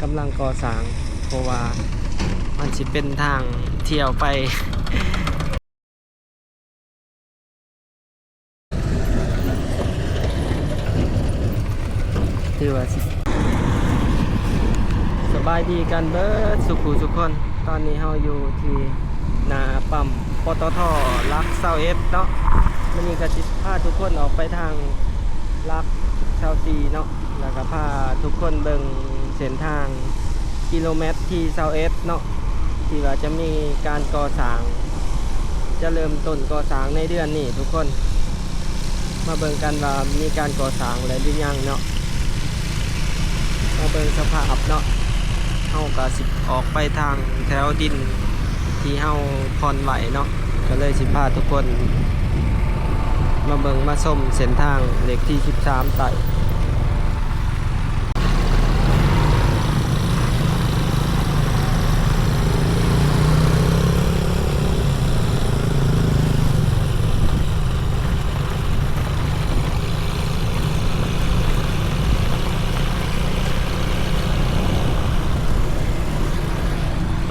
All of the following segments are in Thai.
กำลังก่อสร้างเพราะว่ามันสิเป็นทางเที่ยวไปถือว่าสบายดีกันเบิดสุขุทุกคนตอนนี้เราอยู่ที่หน้าปั๊มปตท.ลัก21เนาะมันนี้ก็สิพาทุกคนออกไปทางลัก24เนาะแล้วก็พาทุกคนเบิ่งเส้นทางกิโลเมตรที่21เนาะที่ว่าจะมีการก่อสร้างจะเริ่มต้นก่อสร้างในเดือนนี้ทุกคนมาเบิ่งกันว่ามีการก่อสร้างอะไรหรือยังเนาะมาเบิ่งสภาพเนาะเฮาก็สิออกไปทางแถวดินที่เฮาผ่อนไหวเนาะก็เลยสิพาทุกคนมาเบิ่งมาชมเส้นทางเลขที่13ไต่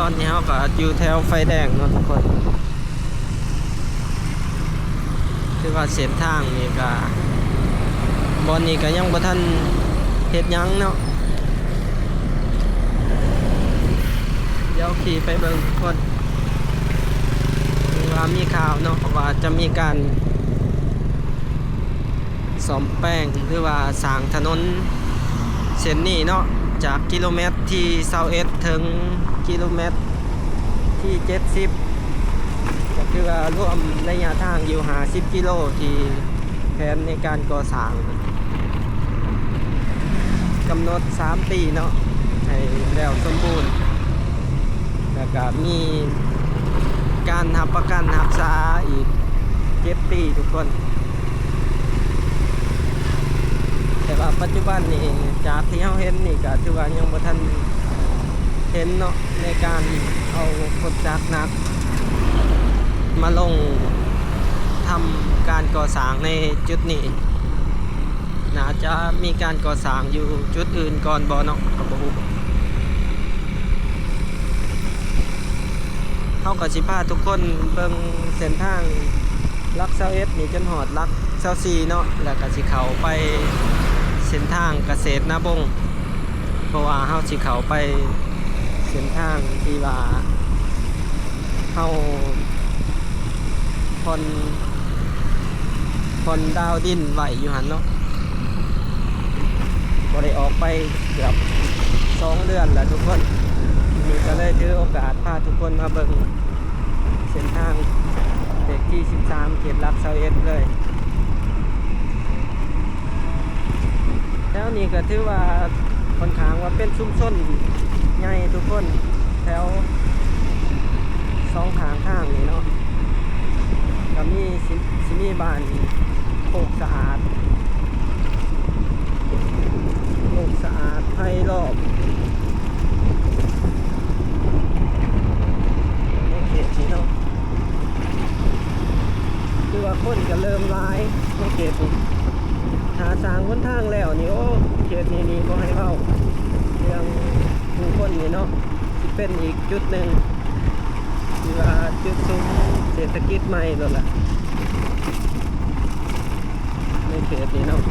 ตอนนี้เราก็อยู่แถวไฟแดงเนาะทุกคนคือว่าเส้นทางนี่ก็บอนนี้ก็ยังบ่ทันเฮ็ดหยังเนาะเดี๋ยวขี่ไปเบิ่งทุกคนว่ามีข่าวเนาะว่าจะมีการซ่อมแป้งหรือว่าสร้างถนนเส้นนี้เนาะจากกิโลเมตรที่21ถึงกิโลเมตรที่70ก็คือว่ารวมระยะทางอยู่50กิโลที่แผนในการก่อสร้างกำหนด3ปีเนาะให้แล้วสมบูรณ์แล้วก็มีการรับประกันรักษาอีก7ปีทุกคนแต่ว่าปัจจุบันนี่จากที่เราเห็นนี่ก็ถือว่ายังบ่ทันเห็นเนาะในการเอาคนจักรหนักมาลงทำการก่อสร้างในจุดนี้น่าจะมีการก่อสร้างอยู่จุดอื่นก่อนบ่เนาะก็บ่ฮู้เฮาก็สิพาทุกคนเบิ่งเส้นทางลัก21นี่จนฮอดลัก24เนาะแล้วก็สิเข้าไปเส้นทางเกษตรนาบงเพราะว่าเฮาสิเข้าไปเส้นทางที่ว่าเฮาผ่อนดาวดินไหวอยู่หันเนาะบ่ได้ออกไปเกือบ2เดือนแล้วทุกคนนี่ก็เลยถือโอกาสพาทุกคนมาเบิ่งเส้นทางเลขที่13เขตลัก21เลยแล้วนี่ก็ถือว่าค่อนข้างว่าเป็นชุมชนใหญ่ทุกคนแถว2ข้างทางนี่เนาะก็มีสิมีบ้านโคกสะอาดไผ่รอบในเขตนี้เนาะคือว่าคนก็เริ่มร้ายในเขตนี้หาสร้างหนทางแล้วนี่โอ้เขตนี้นี่ก็ให้เข้าเรื่องผู้คนนี่เนาะที่เป็นอีกจุดหนึ่งที่ว่าจุดสูงเศรษฐกิจใหม่แล้วล่ะในเขตนี้เนาะ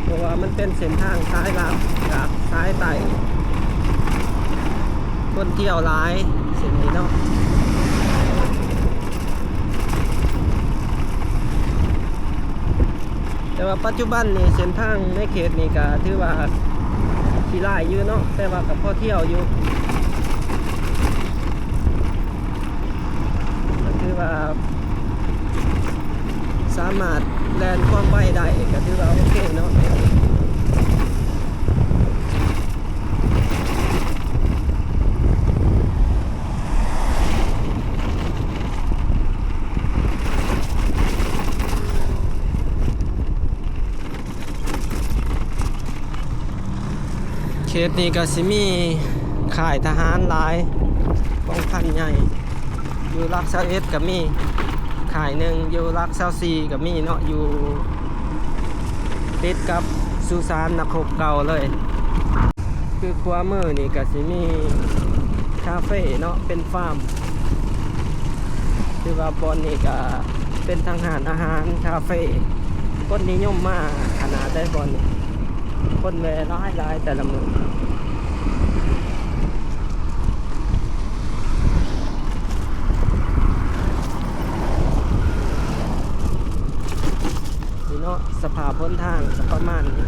เพราะว่ามันเป็นเส้นทางซ้ายลาวจากซ้ายไต่คนเที่ยวร้ายเส้นนี้เนาะแต่ว่าปัจจุบันนี่เส้นทางในเขตนี้ก็ถือว่าขี่ไล่อยู่เนาะแต่ว่ากับพ่อเที่ยวอยู่ก็ถือว่าสามารถแล่นความไวได้ก็ถือว่าโอเคเนาะเขตนี้ก็สิมีค่ายทหารหลายกองพันใหญ่อยู่ลัก21ก็มีค่ายหนึ่งอยู่ลัก24ก็มีเนาะอยู่ติดกับสุสานนักรบเก่าเลย คือขวามือนี่ก็สิมีคาเฟ่เนาะเป็นฟาร์มคือว่าบอนนี่ก็เป็นทางหารอาหารคาเฟ่คนนิยมมากขนาดได้บอนนี่คนแวะร้ายแต่ละมือนี่เนาะสภาพพ้นทางก็ประมาณนี้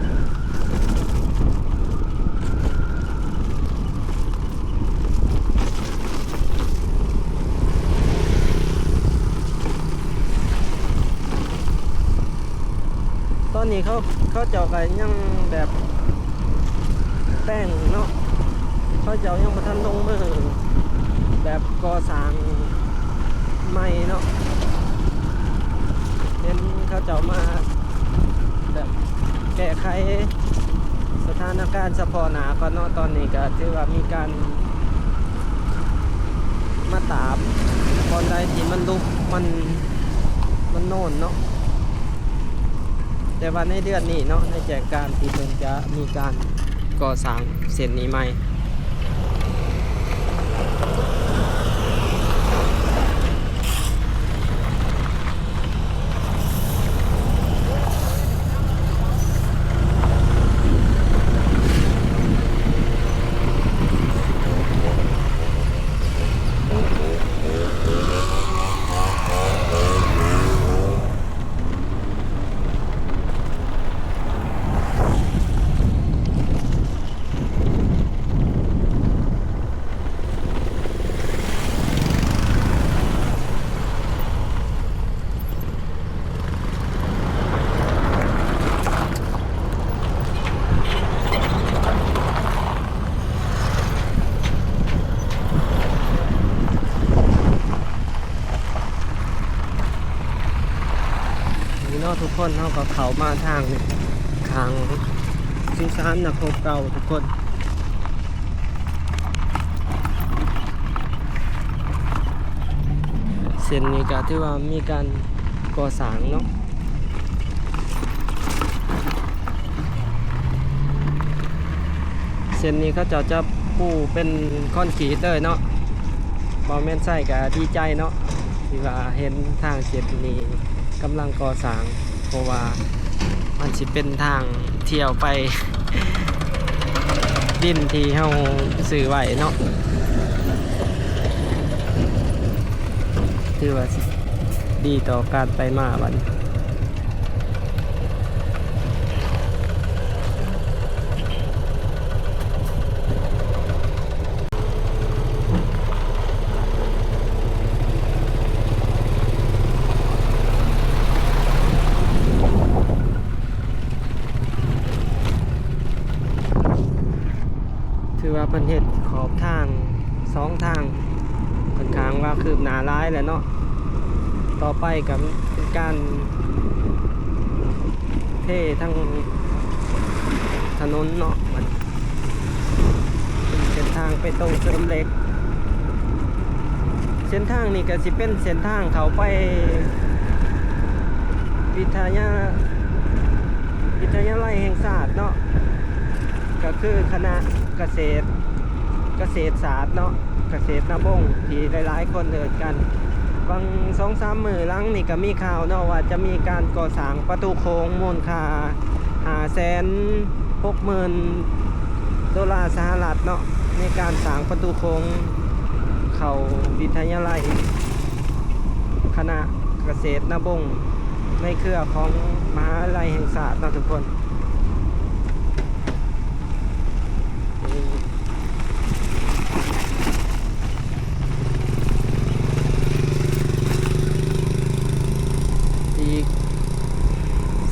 ตอนนี้เขาเจาะกันยังแบบแป้งเนาะเขาเจาะยังบ่ทันลงมือแบบก่อสร้างใหม่เนาะเห็นเขาเจาะมาแบบแก้ไขสถานการณ์เฉพาะหน้าก่อนเนาะตอนนี้ก็ถือว่ามีการมาตามตอนใดที่มันลุกมันโน่นเนาะแต่ว่าในเดือนนี้เนาะในแจกการที่เพิ่นจะมีการก่อสร้างเส้นนี้ใหม่ทุกคนเขาก็เข้ามาทางสุสานนครเก่าทุกคนเส้นนี้ก็ถือว่ามีการก่อสร้างเนาะเส้นนี้เขาจะปูเป็นคอนกรีตเลยเนาะบอแม่นใส่ก็ดีใจเนาะที่ว่าเห็นทางเส้นนี้กำลังก่อสร้างเพราะว่ามันสิเป็นทางเที่ยวไปดินที่เฮาซื้อไว้เนาะถือว่าดีต่อการไปมาบัดถือว่าเพิ่นเฮ็ดขอบทาง2ทางค่อนข้างว่าคืบหน้าร้ายแหละเนาะต่อไปก็เป็นการเททั้งถนนเนาะมันเป็นเส้นทางไปตรงเสริมเหล็กเส้นทางนี้ก็สิเป็นเส้นทางเขาไปวิทยาลัยแห่งศาสตร์เนาะก็คือคณะเกษตรศาสตร์เนาะเกษตรนาบงที่หลายๆคนเดินกันบาง2-3 มื้อหลังนี่ก็มีข่าวเนาะว่าจะมีการก่อสร้างประตูโค้งมูลค่า560,000 ดอลลาร์สหรัฐเนาะในการสร้างประตูโค้งเข้าวิทยาลัยคณะเกษตรนาบงในเครือของมหาวิทยาลัยแห่งศาสตร์เนาะทุกคนอีก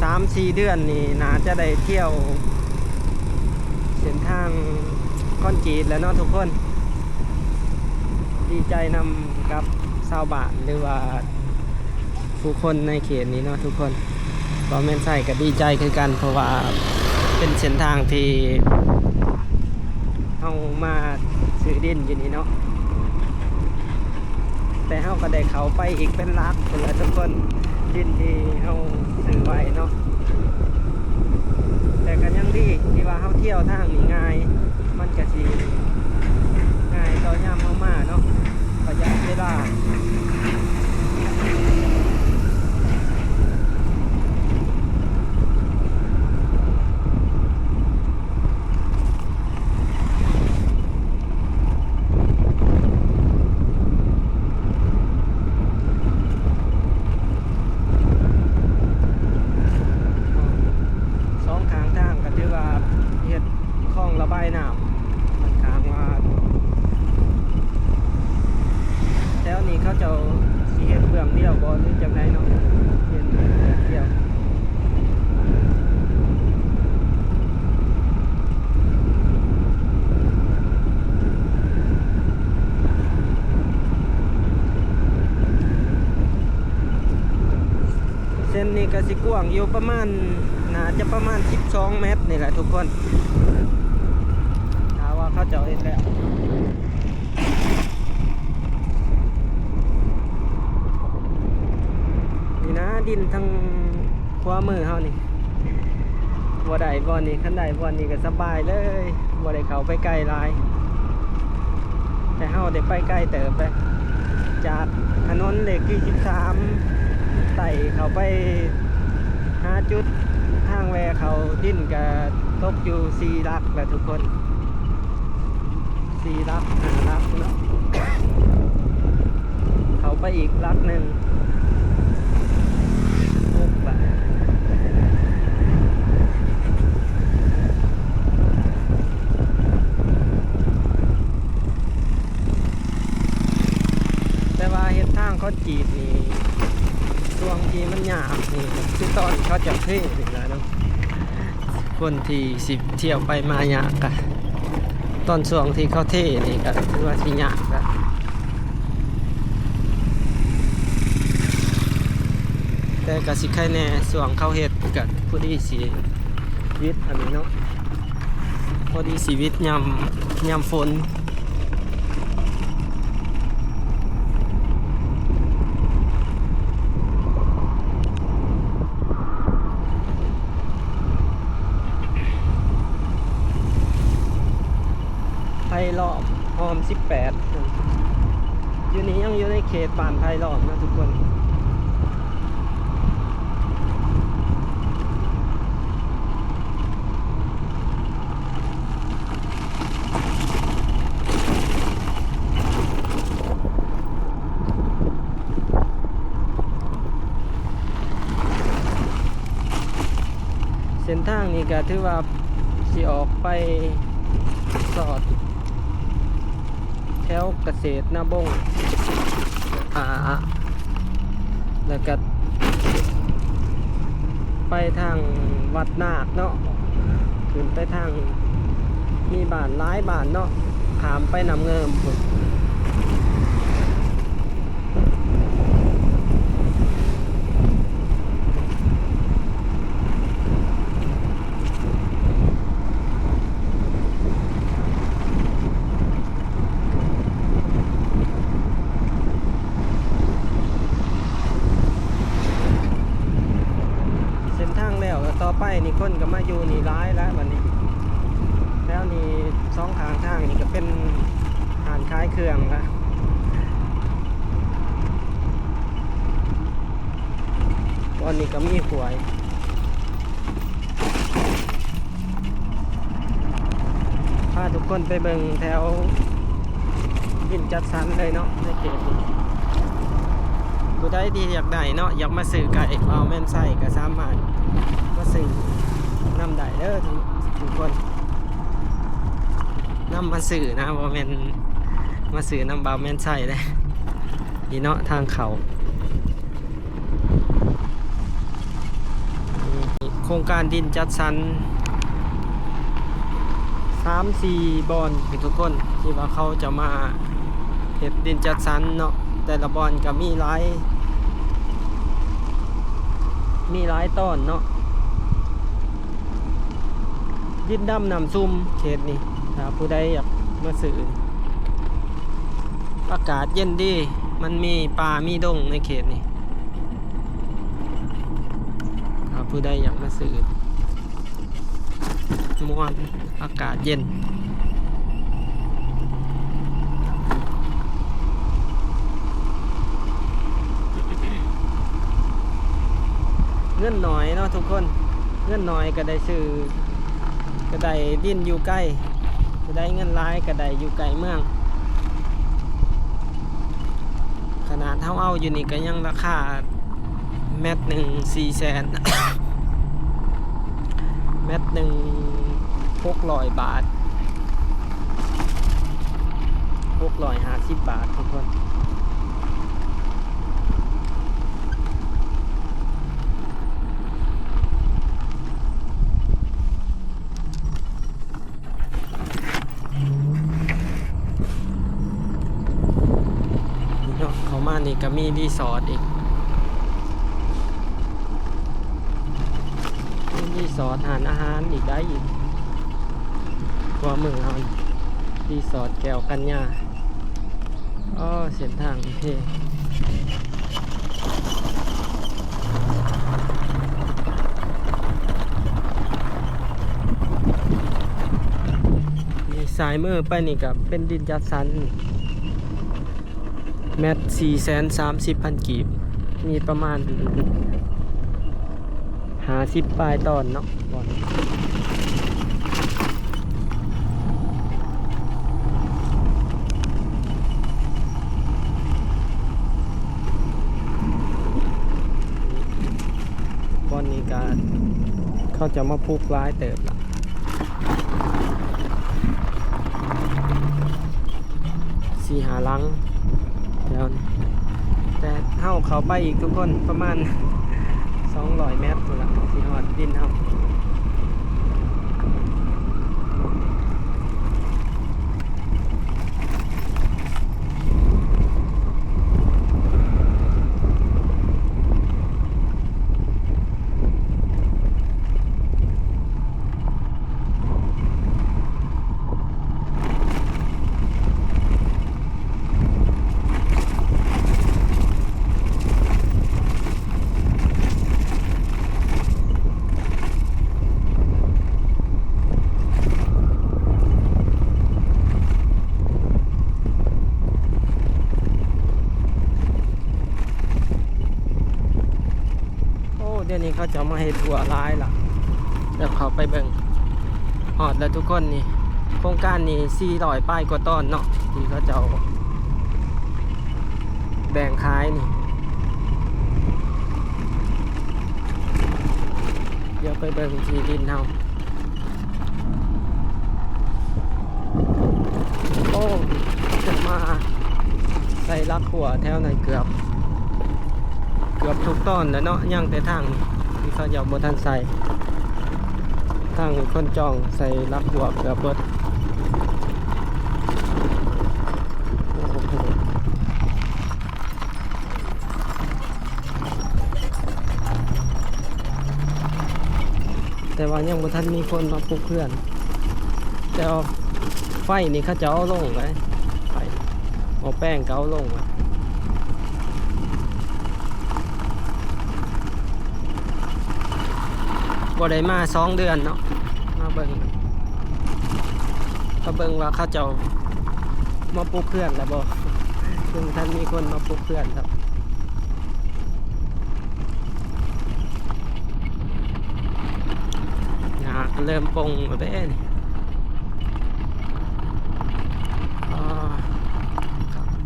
3-4 เดือนนี่น่าจะได้เที่ยวเส้นทางคอนกรีตแล้วเนาะทุกคนดีใจนำกับชาวบ้านหรือว่าผู้คนในเขตนี้เนาะทุกคนก็แม่นใส่ก็ดีใจคือกันเพราะว่าเป็นเส้นทางที่เฮามาซื้อดินอยู่นี่เนาะแต่เฮาก็ได้เข้าไปอีกเป็นลักคนละทุกคนดินที่เฮาซื้อไว้เนาะแต่ก็ยังดีที่ว่าเฮาเที่ยวทางนี้ง่ายมา มันก็สิง่ายต่อยามเฮามาเนาะประหยัดเวลาระบายน้ำมันค้างว่าแล้วนี่เขาจะสีเห็ดเปลืองเดียวบ่หรือจังไดเนาะเห็ดเปลืองเดียวเส้นนี้ก็สิกว้างอยู่ประมาณน่าจะประมาณ12 เมตรนี่แหละทุกคนเขาเจาะเองแล้วนี่นะดินทั้งขวามือเขานี่บ่ได้บ่อนี่ขันได้บ่อนี่ก็สบายเลยบ่ได้เขาไปไกลหลายแต่เขาได้ไปไกลเติบไปจากถนนเลขที่13ไต่เขาไปหาจุดทางแวเขาดินก็ตกอยู่4 ลักแหละทุกคน4 ลัก5 ลักเนาะเขาไปอีกลักหนึ่ง6 บาทแต่ว่าเฮ็ดทางเขาจีบนี่ช่วงที่มันหยาบนี่คือตอนเขาจะเท่นี่แหละเนาะคนที่10 เที่ยวไปมาหยาบกะตอนช่วงที่เขาเท่นี่ก็คือว่าสิยากละแต่ก็สิใครแน่ช่วงเขาเฮ็ดก็ผู้ดีสิวิทย์อันนี้เนาะพอดีชีวิตยามฝนไผ่ล้อมหอม18อยู่นี้ยังอยู่ในเขตบ้านไผ่ล้อมนะทุกคนเส้นทางนี้ก็ถือว่าสิออกไปสอดแถวเกษตรนาบงแล้วก็ไปทางวัดนาคเนาะขึ้นไปทางมีบ้านหลายบ้านเนาะขามไปนำเงิมต่อไปนี่คนก็มาอยู่นี่ร้ายแล้ววันนี้แล้วนี่2 ข้างทางนี่ก็เป็นร้านขายเครื่องละวันนี้ก็มีหวยพาทุกคนไปเบิ่งแถวดินจัดสรรเลยเนาะในเขตนี้ผู้ใดที่อยากได้เนาะอยากมาซื้อไก่เอาแม่นไส้ก็สามารถมาซื้อนำได้เด้อทุกคนนำมาซื้อนะบ่แม่นมาซื้อนำบ่าวแม่นไส้เลยนี่เนาะทางเขาโครงการดินจัดสรร3-4 บอนทุกคนที่ว่าเขาจะมาเฮ็ดดินจัดสรรเนาะแต่ละบอนก็มีหลายต้นเนาะดินดำน้ำซุ่มเขตนี้ถ้าผู้ใดอยากมาซื้ออากาศเย็นดีมันมีป่ามีดงในเขตนี้ถ้าผู้ใดอยากมาซื้อม่วนอากาศเย็น นหน่อยเนาะทุกคนเงินหน่อยก็ได้ซื้อก็ได้ดินอยู่ใกล้ก็ได้เงินหลายก็ได้อยู่ไกลเมืองขนาดเท่าเอาอยู่นี่ก็ยังราคาเม็ดหนึ่ง400,000 เม็ดหนึ่ง600 บาท650 บาททุกคนเขามานี่ก็มีรีสอร์ทอีกรีสอร์ทอาหารอีกได้อีกกว่ามือเขารีสอร์ทแก้วกัญญาเส้นทางโอเคมีสายมือไปนี่กับเป็นดินจัดสรรแมต430,000 กีบมีประมาณ50 ปลายตอนเนาะบอลนี้การเขาจะมาพูกร้ายเติบละ4-5 ลังแล้วแต่เขาไปอีกทุกคนประมาณ200 เมตรตัวละสีหอดดินเฮาเดี๋ยวนี้เขาจะมาให้ทัวร์ร้ายล่ะเดี๋ยวเขาไปเบิ่งหอดแล้วทุกคนนี่โครงการนี้400 ป้ายกว่าต้นเนาะที่เขาจะแบ่งขายนี่เดี๋ยวไปเบิ่งที่ดินเฮาจะมาใส่ลักหัวแถวไหนเกือบทุกต้นแล้วเนาะย่างแต่ทางที่เขาจะบนทันใส่ทางคนจองใส่รับหัวเกือบเบิดแต่ว่ายังบนทันมีคนมาปลุกเพื่อนแต่ไฟนี่เขาจะเอาลงไว้ไฟเอาแป้งเขาลงไว้บ่ได้มา2 เดือนเนาะมาเบิ่งว่าเขาเจ้ามาปลุกเพื่อนแล้วบ่ซึ่งท่านมีคนมาปลุกเพื่อนครับหญ้าก็เริ่มปงแล้วเด้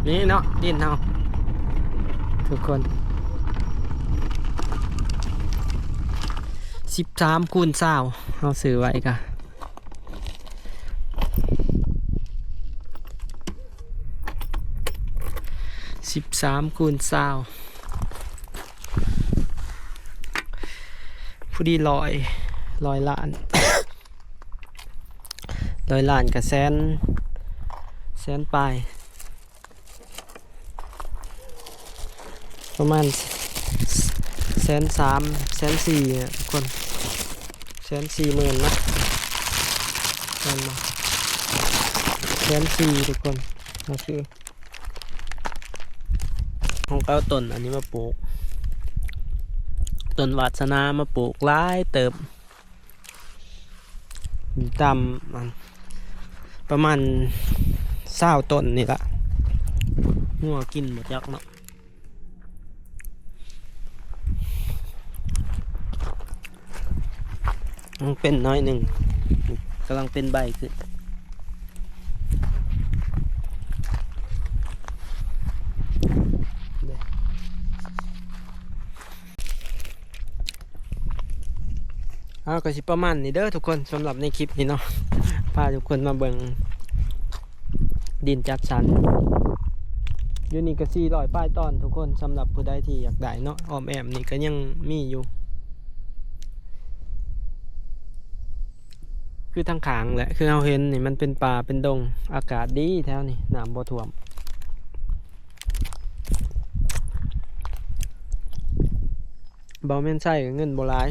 นี่เนาะดินเฮาทุกคน13 คูณ 20เอาซื้อไว้กะ13 คูณ 20ผู้ดี100 ล้าน 100 ล้านกับแสนปลายประมาณ130,000 140,000ทุกคน140,000นะนั่นมา140,000ทุกคนมาซื้อของเอาต้นอันนี้มาปลูกต้นวาสนามาปลูกหลายเติบตามประมาณ20 ต้นนี่ละงัวกินหมดยักเนาะ ต้องเป็นน้อยหนึ่งกำลังเป็นใบขึ้นก็สิประมาณนี้เด้อทุกคนสำหรับในคลิปนี้เนาะพาทุกคนมาเบิ่งดินจัดสรรอยู่นี่ก็400ป้ายตอนทุกคนสำหรับผู้ใดที่อยากได้เนาะอ้อมแอมนี่ก็ยังมีอยู่คือทางขางแหละคือเราเห็นนี่มันเป็นป่าเป็นดงอากาศดีแถวนี่น้ำบ่ท่วมบ่แม่นใช้เงินบ่หลาย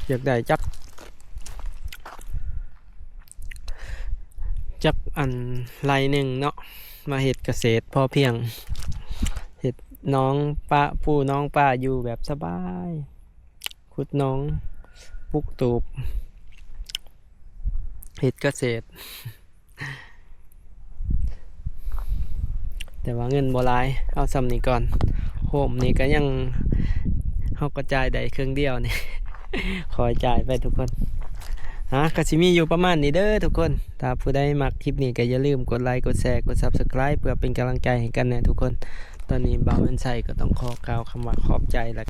อยากได้จักอันไรหนึ่งเนาะมาเฮ็ดเกษตรพอเพียงเฮ็ดน้องป้าผู้น้องป้าอยู่แบบสบายขุดน้องปลูกตูบเฮ็ดเกษตรแต่ว่าเงินบ่หลายเอาซ้ำนี้ก่อนโฮมนี่ก็ยังเฮาก็จ่ายได้ครึ่งเดียวนี่ ขอจ่ายไปทุกคนก็สิมีอยู่ประมาณนี้เด้อทุกคนถ้าผู้ใดมักคลิปนี้ก็อย่าลืมกดไลค์กดแชร์กด Subscribe เพื่อเป็นกำลังใจให้กันนะทุกคนตอนนี้บ่าวเอิ้นใส่ก็ต้องขอกล่าวคำว่าขอบใจและ